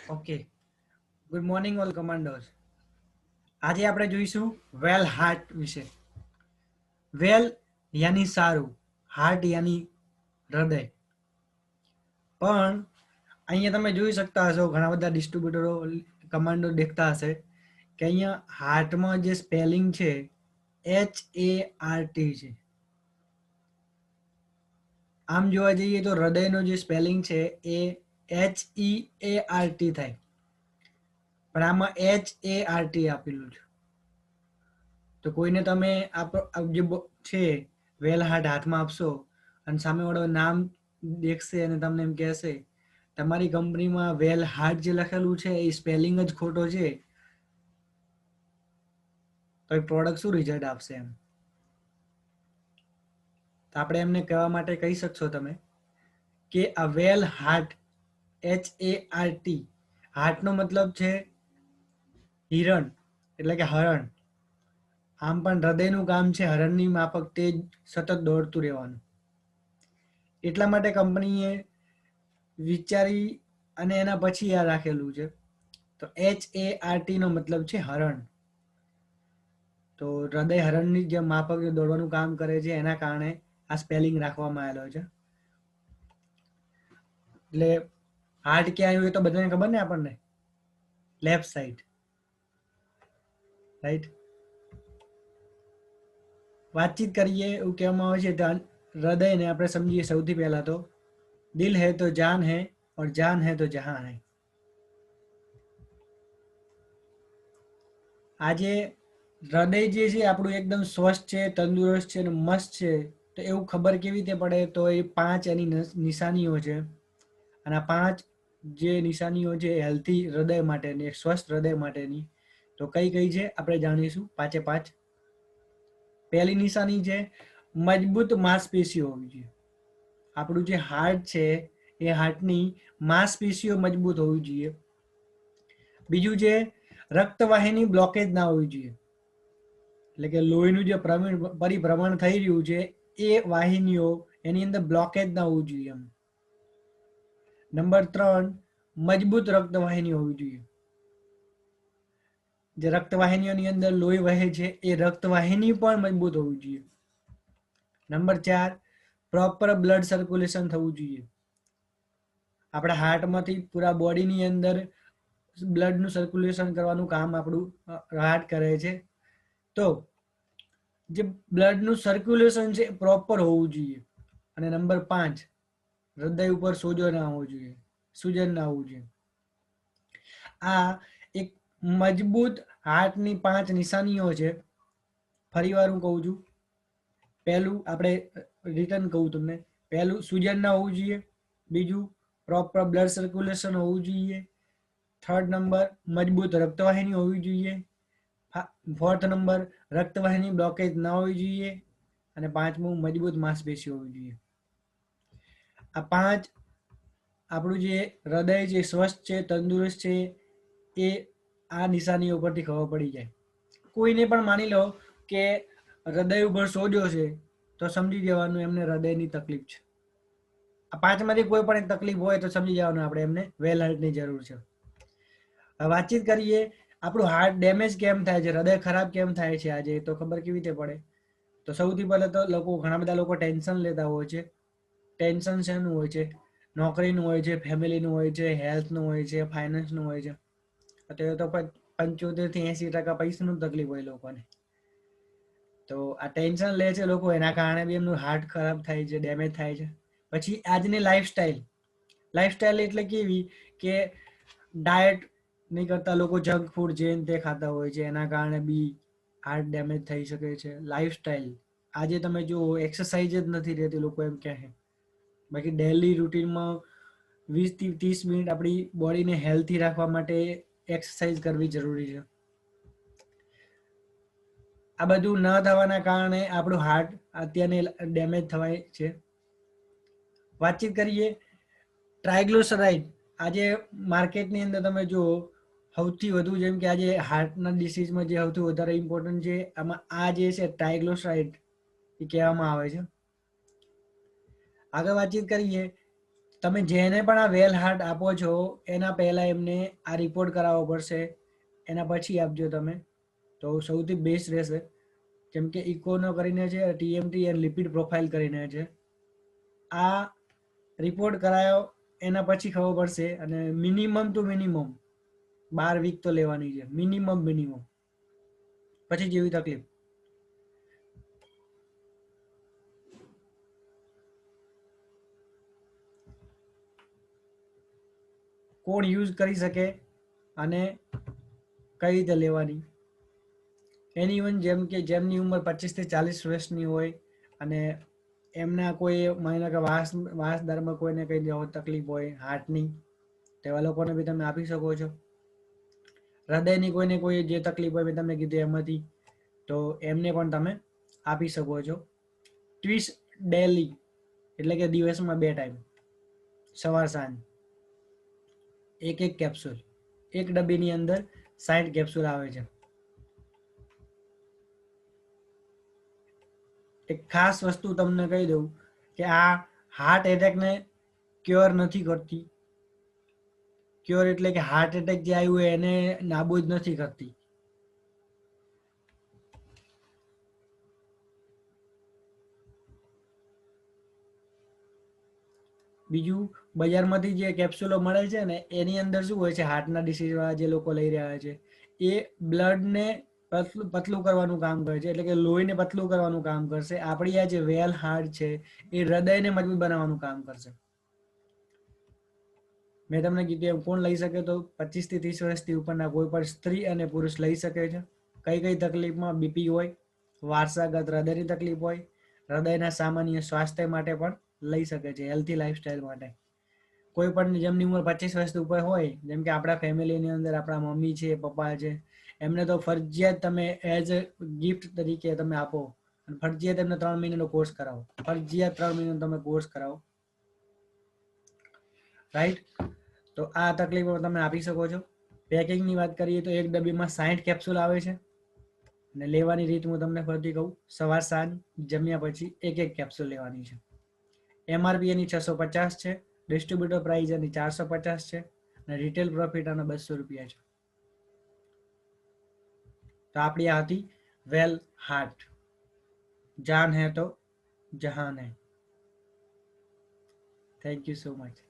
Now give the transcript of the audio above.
Okay, good morning all commandos. આજે આપણે જોઈશું વેલ હાર્ટ વિશે. વેલ યાની સારું, હાર્ટ યાની હૃદય. પણ અહીંયા તમે જોઈ શકતા હશો, ઘણા બધા ડિસ્ટ્રીબ્યુટરો કમાન્ડો દેખતા હશે કે અહીંયા હાર્ટમાં જે સ્પેલિંગ છે HART છે. આમ જોવા જઈએ તો હૃદયનો જે સ્પેલિંગ છે એ HEART થાય, પણ આમાં HART આપેલું છે. તો કોઈને તમે જે છે વેલ હાર્ટ હાથમાં આપશો અને સામેવાળો નામ દેખશે અને તમને એમ કહેશે તમારી કંપનીમાં વેલ હાર્ટ જે લખેલું છે એ સ્પેલિંગ જ ખોટો છે, તો એ પ્રોડક્ટ શું રિઝલ્ટ આપશે એમ. તો આપણે એમને કહેવા માટે કહી શકશો તમે કે આ વેલ હાર્ટ HART, હાર્ટનો મતલબ છે હિરણ એટલે કે હરણ. આમ પણ હૃદયનું કામ છે હરણની માફક તેજ સતત દોડતું રહેવાનું. એટલા માટે કંપનીએ વિચારી અને એના પછી આ રાખેલું છે. તો HART નો મતલબ છે હરણ. તો હૃદય હરણની જે માફક દોડવાનું કામ કરે છે એના કારણે આ સ્પેલિંગ રાખવામાં આવેલો છે. એટલે હાર્ટ ક્યાં આવ્યું એ તો બધાને ખબર ને, આપણને લેફ્ટ સાઈડ, રાઈટ. વાતચીત કરીએ એવું કહેવામાં આવે છે તો હૃદયને આપણે સમજીએ સૌથી પહેલા તો દિલ હૈ તો જાન હૈ ઓર જાન હૈ તો જહાં હૈ. આજે હૃદય જે છે આપણું એકદમ સ્વસ્થ છે, તંદુરસ્ત છે અને મસ્ત છે, તો એવું ખબર કેવી રીતે પડે? તો એ 5 એની નિશાનીઓ છે અને આ 5 જે નિશાનીઓ છે હેલ્થી હૃદય માટેની, સ્વસ્થ હૃદય માટેની. તો કઈ કઈ છે આપણે જાણીશું 5 એ 5. પહેલી નિશાની છે મજબૂત માંસપેશીઓ હોવી જોઈએ. આપણું જે હાર્ટ છે એ હાર્ટની માંસપેશીઓ મજબૂત હોવી જોઈએ. બીજું છે રક્તવાહિની બ્લોકેજ ના હોવી જોઈએ, એટલે કે લોહીનું જે પરિભ્રમણ થઈ રહ્યું છે એ વાહિનીઓ એની અંદર બ્લોકેજ ના હોવું જોઈએ. નંબર 3, મજબૂત રક્તવાહિની હોવી જોઈએ. જે રક્તવાહિનીઓની અંદર લોહી વહે છે એ રક્તવાહિની પણ મજબૂત હોવી જોઈએ. નંબર 4, પ્રોપર બ્લડ સર્ક્યુલેશન થવું જોઈએ. આપણા હાર્ટમાંથી પૂરા બોડીની અંદર બ્લડનું સર્ક્યુલેશન કરવાનું કામ આપણું હાર્ટ કરે છે. તો જે બ્લડનું સર્ક્યુલેશન છે પ્રોપર હોવું જોઈએ. અને નંબર 5, હૃદય ઉપર સોજો ના હોવો જોઈએ, સૂજન ના હોવું જોઈએ. આ એક મજબૂત હાર્ટની 5 નિશાનીઓ છે. ફરી વાર હું કહું છું. પહેલું આપણે રિટર્ન કહું તમને. પહેલું સૂજન ના હોવું જોઈએ. બીજું પ્રોપર બ્લડ સર્ક્યુલેશન હોવું જોઈએ. 3rd નંબર મજબૂત રક્તવાહિની હોવી જોઈએ. 4th નંબર રક્તવાહિની બ્લોકેજ ના હોવી જોઈએ. અને 5મું મજબૂત માંસપેશી હોવી જોઈએ. આ 5 આપણું જે હૃદય જે સ્વસ્થ છે, તંદુરસ્ત છે, એ આ નિશાનીઓ પરથી ખબર પડી જાય. કોઈને પણ માની લો કે હૃદય ઉપર સોજો છે તો સમજી જવાનું એમને હૃદયની તકલીફ છે. આ 5માંથી કોઈ પણ એક તકલીફ હોય તો સમજી જવાનું આપણે એમને વેલ હાર્ટની જરૂર છે. વાતચીત કરીએ આપણું હાર્ટ ડેમેજ કેમ થાય છે, હૃદય ખરાબ કેમ થાય છે આજે, તો ખબર કેવી રીતે પડે? તો સૌથી પહેલા તો ઘણા બધા લોકો ટેન્શન લેતા હોય છે. ટેન્શન શેનું હોય છે? નોકરીનું હોય છે, ફેમિલીનું હોય છે, હેલ્થનું હોય છે, ફાઇનાન્સનું હોય છે. અત્યારે તો 75 થી 80% પૈસાનું તકલીફ હોય લોકોને. તો આ ટેન્શન લે છે લોકો, એના કારણે બી એમનું હાર્ટ ખરાબ થાય છે, ડેમેજ થાય છે. પછી આજની લાઈફસ્ટાઈલ એટલે કેવી કે ડાયટ નહીં કરતા લોકો જંક ફૂડ જે તે ખાતા હોય છે, એના કારણે બી હાર્ટ ડેમેજ થઈ શકે છે. લાઈફસ્ટાઈલ આજે તમે જુઓ એક્સરસાઇઝ જ નથી રહેતી, લોકો એમ કહે. બાકી ડેલી રૂટીનમાં 20 થી 30 મિનિટ આપણી બોડીને હેલ્થી રાખવા માટે એક્સરસાઇઝ કરવી જરૂરી છે. આ બધું ન થવાના કારણે આપણું હાર્ટ અત્યારને ડેમેજ થવાય છે. વાતચીત કરીએ ટ્રાયગ્લિસરાઈડ. આજે માર્કેટની અંદર તમે જુઓ સૌથી વધુ, જેમ કે આજે હાર્ટના ડિસીઝમાં જે સૌથી વધારે ઇમ્પોર્ટન્ટ છે આમાં આ જે છે ટ્રાયગ્લિસરાઈડ એ કહેવામાં આવે છે. આગળ વાતચીત કરીએ તમે જેને પણ આ વેલ હાર્ટ આપો છો એના પહેલા એમને આ રિપોર્ટ કરાવવો પડશે, એના પછી આપજો તમે, તો સૌથી બેસ્ટ રહેશે. કેમ કે ઇકોનો કરીને છે, ટીએમટી અને લિપિડ પ્રોફાઇલ કરીને છે. આ રિપોર્ટ કરાયો એના પછી ખબર પડશે, અને મિનિમમ ટુ મિનિમમ 12 વીક તો લેવાની છે, મિનિમમ. પછી જેવી તકલીફ. કોણ યુઝ કરી શકે અને કઈ રીતે લેવાની? એનીવન જેમ કે જેમની ઉંમર 25 થી 40 વર્ષની હોય અને એમના કોઈ માની કે વાસ દરમાં કોઈને કઈ તકલીફ હોય હાર્ટની, તેવા લોકોને બી તમે આપી શકો છો. હૃદયની કોઈને કોઈ જે તકલીફ હોય મેં તમને કીધું એમાંથી, તો એમને પણ તમે આપી શકો છો. ટ્વીસ ડેલી એટલે કે દિવસમાં 2 ટાઈમ, સવાર સાંજ, એક કેપ્સ્યુલ. એક ડબ્બીની અંદર 60 કેપ્સ્યુલ આવે છે. એક ખાસ વસ્તુ તમને કહી દઉં કે આ હાર્ટ એટેકને ક્યોર નથી કરતી. ક્યોર એટલે કે હાર્ટ એટેક જે આવ્યું હોય એને નાબૂદ નથી કરતી. બીજું, બજારમાંથી જે કેપ્સ્યુલો મળે છે ને એની અંદર શું હોય છે, હાર્ટના ડિસીઝવાળા જે લોકો લઈ રહ્યા છે એ બ્લડને પતલું કરવાનું કામ કરે છે, એટલે કે લોહીને પતલું કરવાનું કામ કરશે. આપણી આ જે વેલ હાર્ટ છે એ હૃદયને મજબૂત બનાવવાનું કામ કરશે. મેં તમને કીધું એમ કોણ લઈ શકે? તો 25 થી 30 વર્ષથી ઉપરના કોઈ પણ સ્ત્રી અને પુરુષ લઈ શકે છે. કઈ તકલીફમાં? બીપી હોય, વારસાગત હૃદયની તકલીફ હોય, હૃદયના સામાન્ય સ્વાસ્થ્ય માટે પણ લઈ શકે છે, હેલ્ધી લાઈફસ્ટાઈલ માટે. કોઈ પણ જેમની ઉંમર 25 વર્ષથી ઉપર હોય, જેમ કે આપણા ફેમિલીની અંદર આપણા મમ્મી છે, પપ્પા છે, એમને તો ફરજિયાત તમે એઝ અ ગિફ્ટ તરીકે તમે આપો. ફરજિયાત એમને 3 મહિનાનો કોર્સ કરાવો. ફરજિયાત 3 મહિનાનો તમે કોર્સ કરાવો. રાઈટ? તો આ તકલીફો તમે આપી શકો છો. પેકિંગની વાત કરીએ તો એક ડબ્બીમાં 60 કેપ્સ્યુલ આવે છે, અને લેવાની રીત હું તમને ફરીથી કહું. સવાર સાંજ જમ્યા પછી એક કેપ્સ્યુલ લેવાની છે. MRP એની 650 છે, ડિસ્ટ્રીબ્યુટર પ્રાઇસ એની 450 છે, અને રિટેલ પ્રોફિટ આના 200 રૂપિયા છે. તો આપણી આ હતી વેલ હાર્ટ. જાન હે તો જહાન હે. Thank you so much.